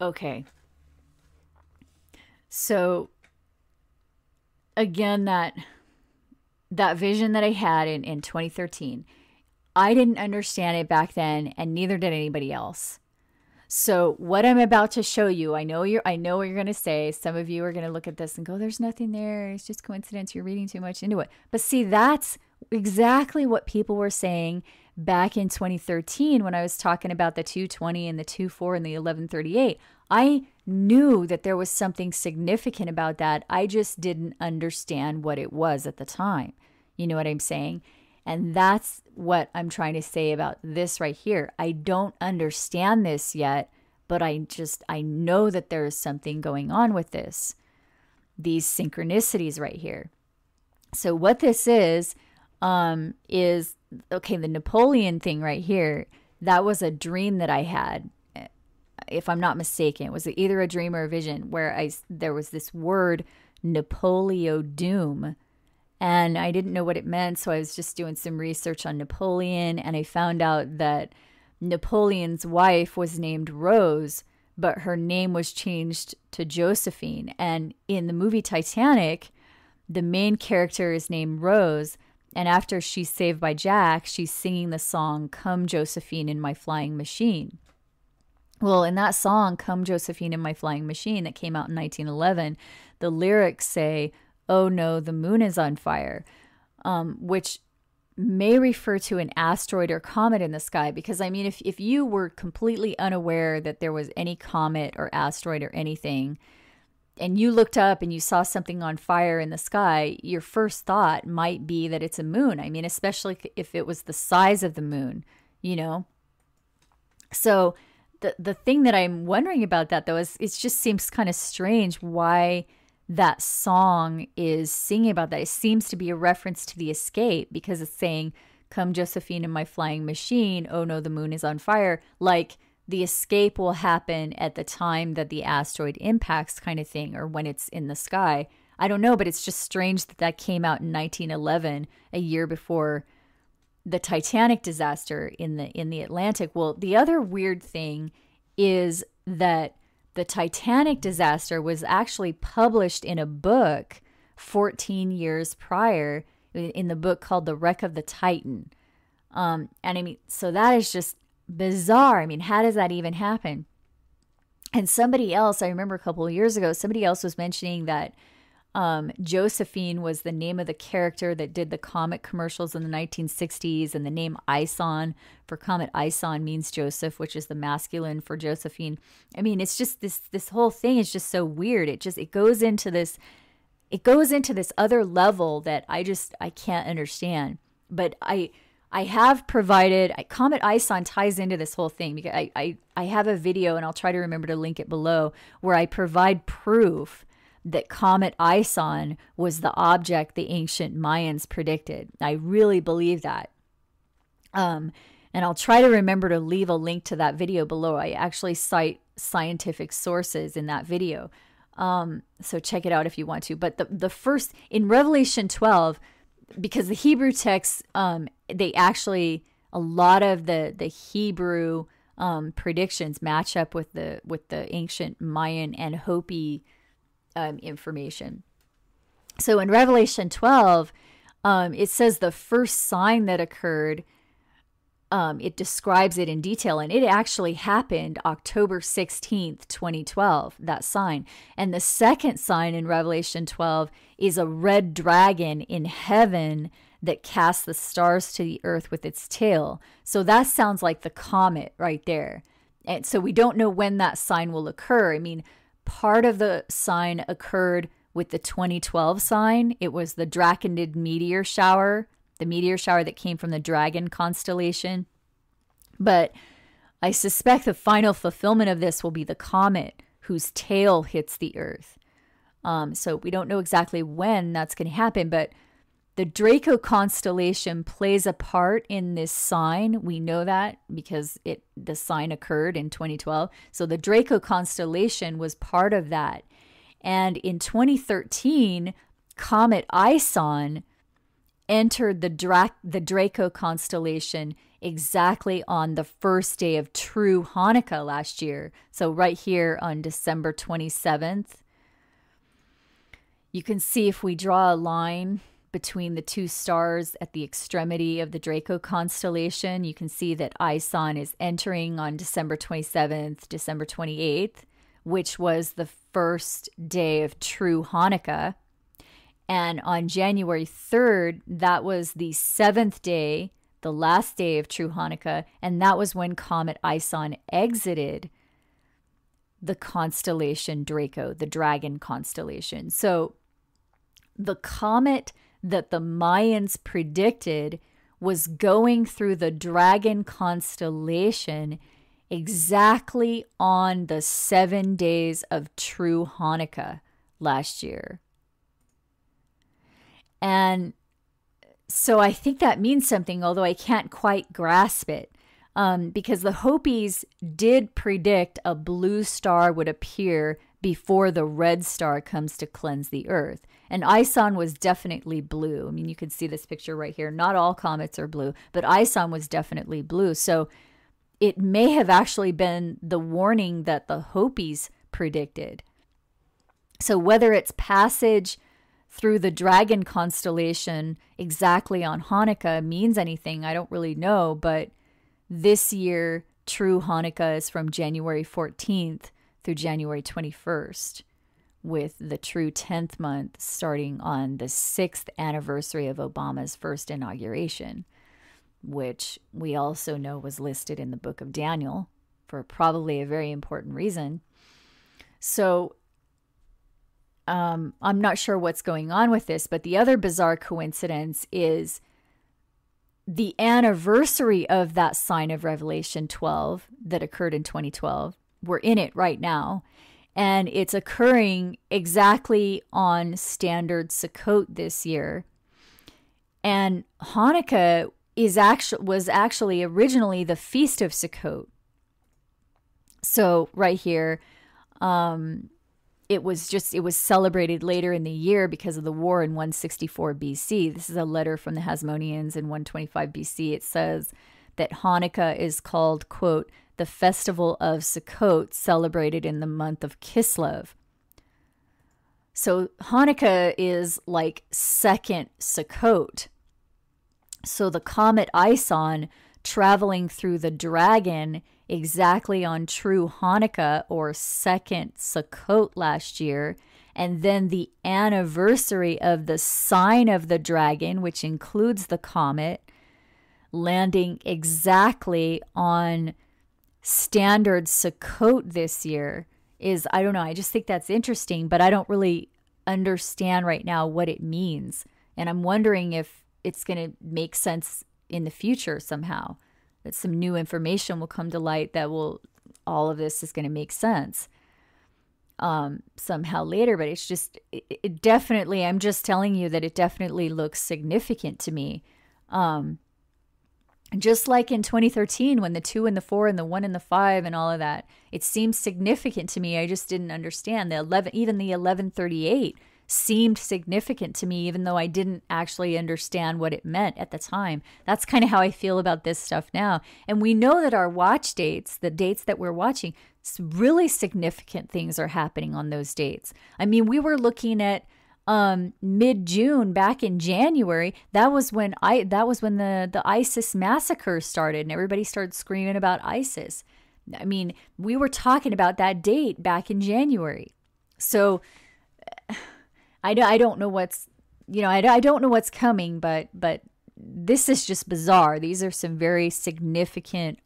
Okay. So again, that vision that I had in 2013, I didn't understand it back then, and neither did anybody else. So what I'm about to show you, I know what you're going to say. Some of you are going to look at this and go, there's nothing there. It's just coincidence. You're reading too much into it. But see, that's exactly what people were saying back in 2013 when I was talking about the 220 and the 24 and the 1138. I knew that there was something significant about that. I just didn't understand what it was at the time. You know what I'm saying? And that's what I'm trying to say about this right here. I don't understand this yet, but I know that there is something going on with this. These synchronicities right here. So what this is okay, the Napoleon thing right here, that was a dream that I had. If I'm not mistaken, it was either a dream or a vision where there was this word Napoleon Doom. And I didn't know what it meant, so I was just doing some research on Napoleon, and I found out that Napoleon's wife was named Rose, but her name was changed to Josephine. And in the movie Titanic, the main character is named Rose, and after she's saved by Jack, she's singing the song, Come Josephine in My Flying Machine. Well, in that song, Come Josephine in My Flying Machine, that came out in 1911, the lyrics say, oh no, the moon is on fire, which may refer to an asteroid or comet in the sky. Because, I mean, if you were completely unaware that there was any comet or asteroid or anything, and you looked up and you saw something on fire in the sky, your first thought might be that it's a moon. I mean, especially if it was the size of the moon, you know? So the thing that I'm wondering about that, though, is it just seems kind of strange why that song is singing about that. It seems to be a reference to the escape because it's saying, come Josephine in my flying machine. Oh no, the moon is on fire. Like the escape will happen at the time that the asteroid impacts kind of thing, or when it's in the sky. I don't know, but it's just strange that that came out in 1911, a year before the Titanic disaster in the Atlantic. Well, the other weird thing is that the Titanic disaster was actually published in a book 14 years prior, in the book called The Wreck of the Titan. And I mean, so that is just bizarre. I mean, how does that even happen? And somebody else, I remember a couple of years ago, somebody else was mentioning that Josephine was the name of the character that did the Comet commercials in the 1960s, and the name ISON for Comet, ISON means Joseph, which is the masculine for Josephine. I mean, it's just this whole thing is just so weird. It goes into this other level that I can't understand. But I have provided, Comet ISON ties into this whole thing because I have a video, and I'll try to remember to link it below, where I provide proof that Comet ISON was the object the ancient Mayans predicted. I really believe that. And I'll try to remember to leave a link to that video below. I actually cite scientific sources in that video. So check it out if you want to. But the first, in Revelation 12, because the Hebrew texts, they actually, a lot of the Hebrew predictions match up with the ancient Mayan and Hopi information. So in Revelation 12, it says the first sign that occurred, it describes it in detail, and it actually happened October 16th, 2012, that sign. And the second sign in Revelation 12 is a red dragon in heaven that casts the stars to the earth with its tail. So that sounds like the comet right there. And so we don't know when that sign will occur. I mean, part of the sign occurred with the 2012 sign. It was the Draconid meteor shower, the meteor shower that came from the Dragon constellation. But I suspect the final fulfillment of this will be the comet whose tail hits the earth. So we don't know exactly when that's going to happen, but the Draco constellation plays a part in this sign. We know that because the sign occurred in 2012. So the Draco constellation was part of that. And in 2013, Comet ISON entered the Draco constellation exactly on the first day of true Hanukkah last year. So right here on December 27th, you can see if we draw a line between the two stars at the extremity of the Draco constellation, you can see that ISON is entering on December 27th, December 28th, which was the first day of true Hanukkah. And on January 3rd, that was the 7th day, the last day of true Hanukkah, and that was when Comet ISON exited the constellation Draco, the dragon constellation. So the comet that the Mayans predicted was going through the dragon constellation exactly on the 7 days of true Hanukkah last year. And so I think that means something, although I can't quite grasp it, because the Hopis did predict a blue star would appear before the red star comes to cleanse the earth. And ISON was definitely blue. I mean, you can see this picture right here. Not all comets are blue, but ISON was definitely blue. So it may have actually been the warning that the Hopis predicted. So whether it's passage through the dragon constellation exactly on Hanukkah means anything, I don't really know. But this year, true Hanukkah is from January 14th through January 21st, with the true 10th month starting on the 6th anniversary of Obama's first inauguration, which we also know was listed in the book of Daniel for probably a very important reason. So I'm not sure what's going on with this, but the other bizarre coincidence is the anniversary of that sign of Revelation 12 that occurred in 2012. We're in it right now. And it's occurring exactly on standard Sukkot this year. And Hanukkah was actually originally the Feast of Sukkot. So right here, it was celebrated later in the year because of the war in 164 BC. This is a letter from the Hasmoneans in 125 BC. It says that Hanukkah is called, quote, the festival of Sukkot, celebrated in the month of Kislev. So Hanukkah is like second Sukkot. So the comet ISON traveling through the dragon exactly on true Hanukkah or second Sukkot last year, and then the anniversary of the sign of the dragon, which includes the comet, landing exactly on standard Sukkot this year is, I don't know, I just think that's interesting, but I don't really understand right now what it means. And I'm wondering if it's going to make sense in the future somehow, that some new information will come to light that will, all of this is going to make sense somehow later. But it's just, it definitely, I'm just telling you that it definitely looks significant to me. Just like in 2013, when the 2 and the 4 and the 1 and the 5 and all of that, it seems significant to me. I just didn't understand even the 1138 seemed significant to me, even though I didn't actually understand what it meant at the time. That's kind of how I feel about this stuff now. And we know that our watch dates, the dates that we're watching, really significant things are happening on those dates. I mean, we were looking at mid-June back in January. That was when the ISIS massacre started and everybody started screaming about ISIS. I mean, we were talking about that date back in January. So I don't know what's, I don't know what's coming, but this is just bizarre. These are some very significant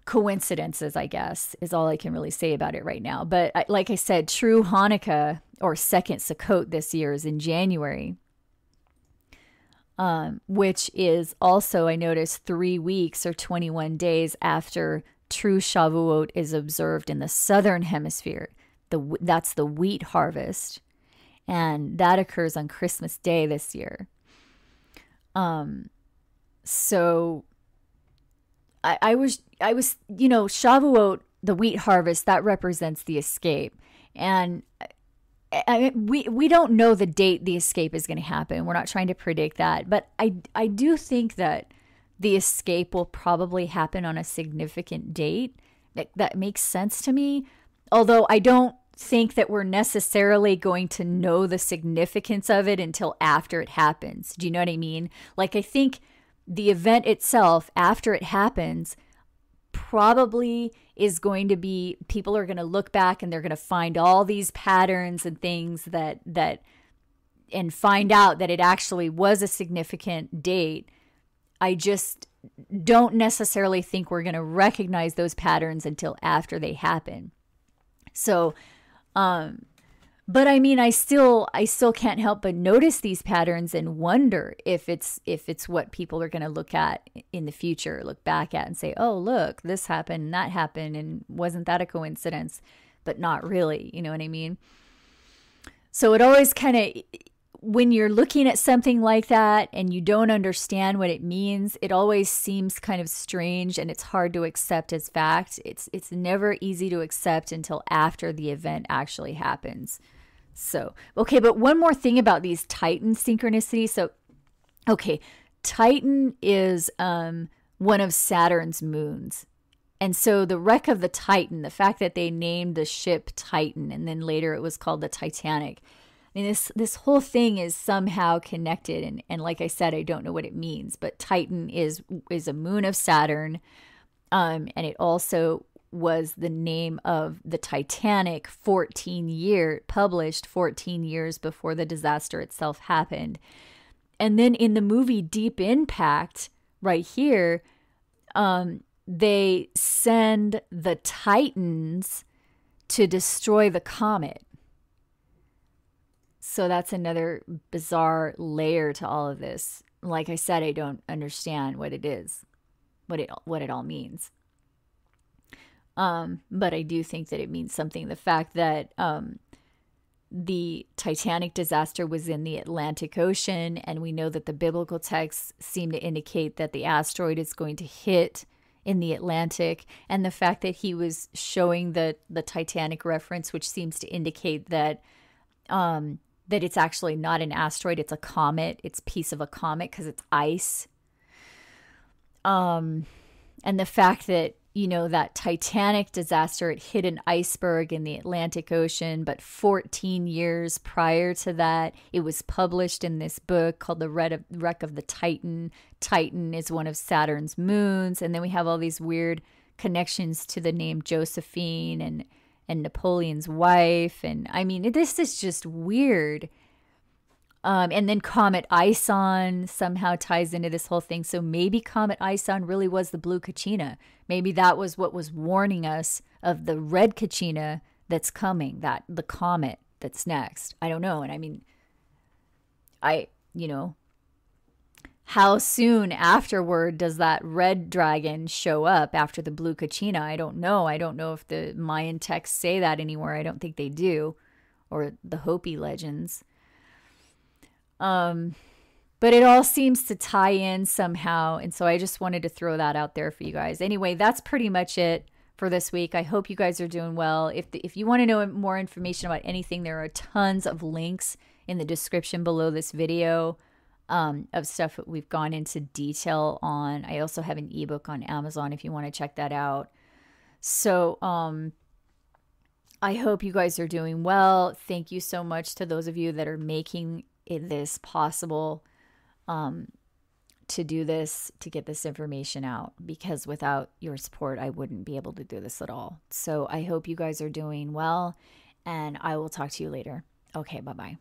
coincidences, I guess, is all I can really say about it right now. But like I said, true Hanukkah or second Sukkot this year is in January, which is also, I noticed, 3 weeks or 21 days after true Shavuot is observed in the southern hemisphere. That's the wheat harvest, and that occurs on Christmas Day this year. So I was, Shavuot, the wheat harvest, that represents the escape. And I mean, we don't know the date the escape is going to happen. We're not trying to predict that, but I do think that the escape will probably happen on a significant date. That makes sense to me. Although I don't think that we're necessarily going to know the significance of it until after it happens. Do you know what I mean? Like, I think the event itself, after it happens, probably is going to be, people are going to look back and they're going to find all these patterns and things that and find out that it actually was a significant date. I just don't necessarily think we're going to recognize those patterns until after they happen. So, but I mean, I still can't help but notice these patterns and wonder if it's what people are going to look at in the future, look back at and say, oh, look, this happened and that happened. And wasn't that a coincidence? But not really. You know what I mean? So it always kind of, when you're looking at something like that and you don't understand what it means, it always seems kind of strange and it's hard to accept as fact. It's never easy to accept until after the event actually happens. So, okay, but one more thing about these Titan synchronicities. So, okay, Titan is one of Saturn's moons. And so the wreck of the Titan, the fact that they named the ship Titan and then later it was called the Titanic, I mean, this whole thing is somehow connected, and like I said, I don't know what it means, but Titan is a moon of Saturn, and it also was the name of the Titanic published 14 years before the disaster itself happened. And then in the movie Deep Impact, right here, they send the Titans to destroy the comet. So that's another bizarre layer to all of this. Like I said, I don't understand what it is, what it all means. But I do think that it means something. The fact that the Titanic disaster was in the Atlantic Ocean, and we know that the biblical texts seem to indicate that the asteroid is going to hit in the Atlantic, and the fact that he was showing the Titanic reference, which seems to indicate that that it's actually not an asteroid, it's a comet. It's a piece of a comet because it's ice. And the fact that, you know, that Titanic disaster, it hit an iceberg in the Atlantic Ocean, but 14 years prior to that, it was published in this book called The Wreck of the Titan. Titan is one of Saturn's moons. And then we have all these weird connections to the name Josephine and Napoleon's wife. And I mean, this is just weird. And then Comet ISON somehow ties into this whole thing. So maybe Comet ISON really was the blue Kachina. Maybe that was what was warning us of the red Kachina that's coming, that the comet that's next. I don't know. And I mean, how soon afterward does that red dragon show up after the blue Kachina? I don't know. I don't know if the Mayan texts say that anywhere. I don't think they do. Or the Hopi legends. But it all seems to tie in somehow. And so I just wanted to throw that out there for you guys. Anyway, that's pretty much it for this week. I hope you guys are doing well. If you want to know more information about anything, there are tons of links in the description below this video. Of stuff that we've gone into detail on. I also have an ebook on Amazon if you want to check that out. So I hope you guys are doing well. Thank you so much to those of you that are making this possible to do this, to get this information out, because without your support, I wouldn't be able to do this at all. So I hope you guys are doing well, and I will talk to you later. Okay, bye-bye.